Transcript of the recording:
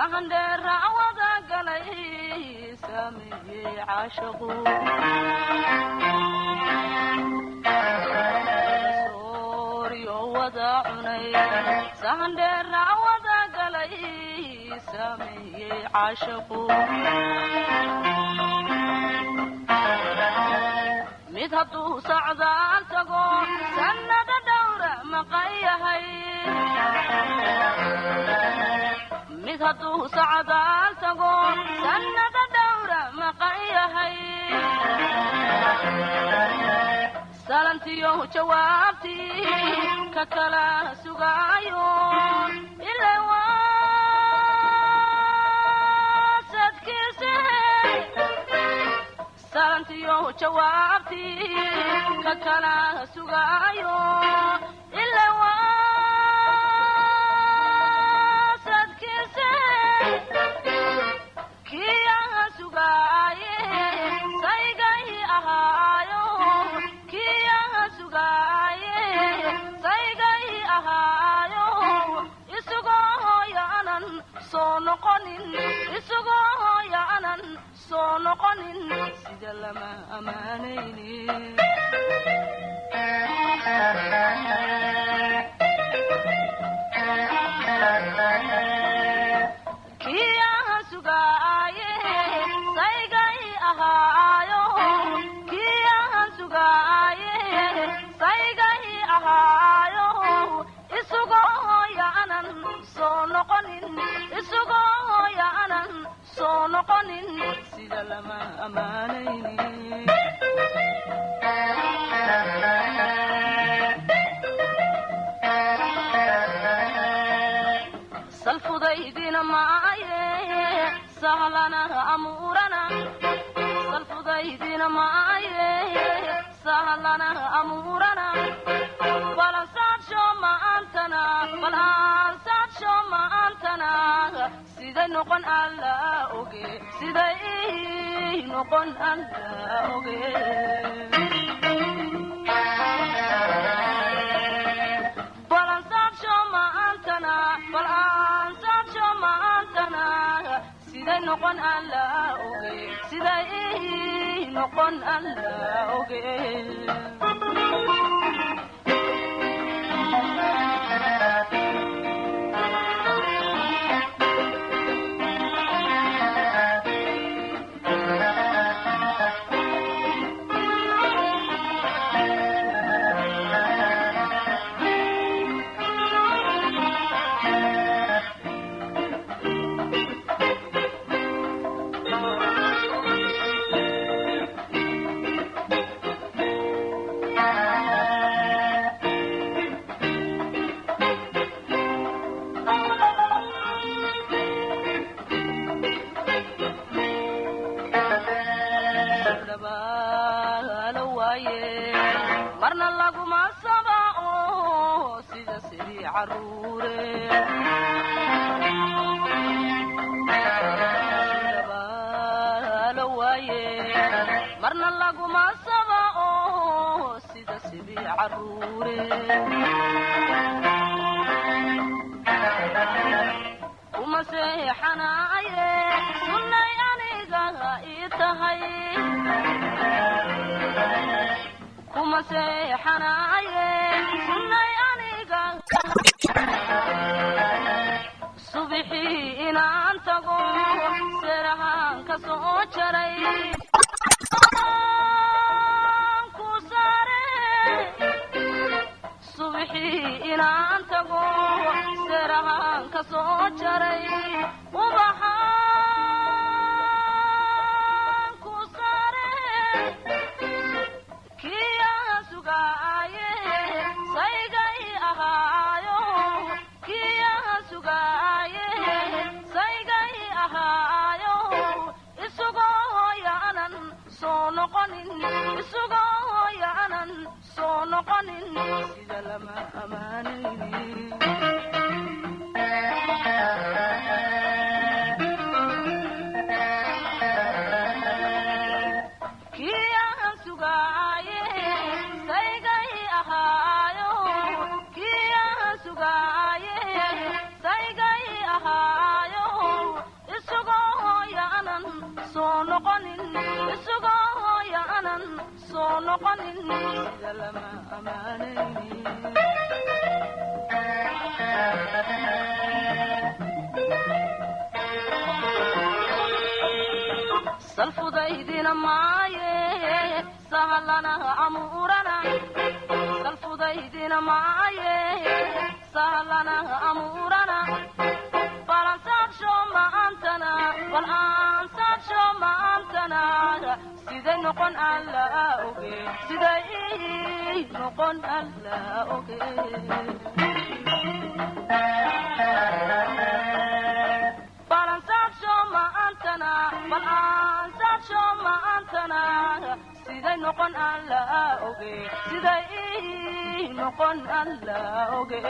sahandheer wada galay sameeyey caashaqu sooriyo wada cunay sahandheer wada galay sameeyey caashaqu mid hadduu socdaal tago sannada dhowra maqan yahay mid hadduu socdaal tago sannada dhowra maqan yahay salantiyo jawaabtii ka kala sugaayo ilaa waasadkiise salantiyo jawaabtii ka kala sugaayo ilaa waasadkiise kiyaa sugaaye saygay ahaayo kiyaa sugaaye saygay ahaayo isugoo yaanan soo noqonin isugoo yaanan soo noqonin sida lama amaanayni kiyaa sugaaye saygay ahaayo kiyaa sugaaye saygay ahaayo isugoo yaanan soo noqonin isugoo yaanan soo noqonin sida lama amaanayni salfudaydina maaye sahlana amuurana salfudaydina maaye sahlana amuurana balansaadso maantana balansaadso maantana siday noqon alla oge siday noqon alla oge balansaadso maantana balansaadso maantana siday noqon alla oge siday noqon alla oge marna laguma sabao sida sidii caruure dabaalo waaye marna laguma sabao sida sidii caruure kuma seexanaaye sunnay aniga ii tahay kuma seexanaaye sunnay aniga subixii inaan tago seerahaan ka soo jaray ku saare subixii inaan tago seerahaan ka soo jaray ubaxaan ku saare kiyaa sugaaye saygay ahaayo kiyaa sugaaye saygay ahaayo isugoo yaanan soo noqonin isugoo yaanan soo noqonin sida lama amaanayni kiyaa sugaaye saygay ahaayo kiyaa sugaaye saygay ahaayo soo noqonin sida lama amaanaynin salfudaydina maaye sahalana amuurana salfudaydina maaye sahalana amuurana balansaabsho maantana balaansaabsho maantana siday noqon alla oge siday noqon alla oge balansaabsho maantana balaansaabsho maantana siday noqon alla oge siday noqon alla oge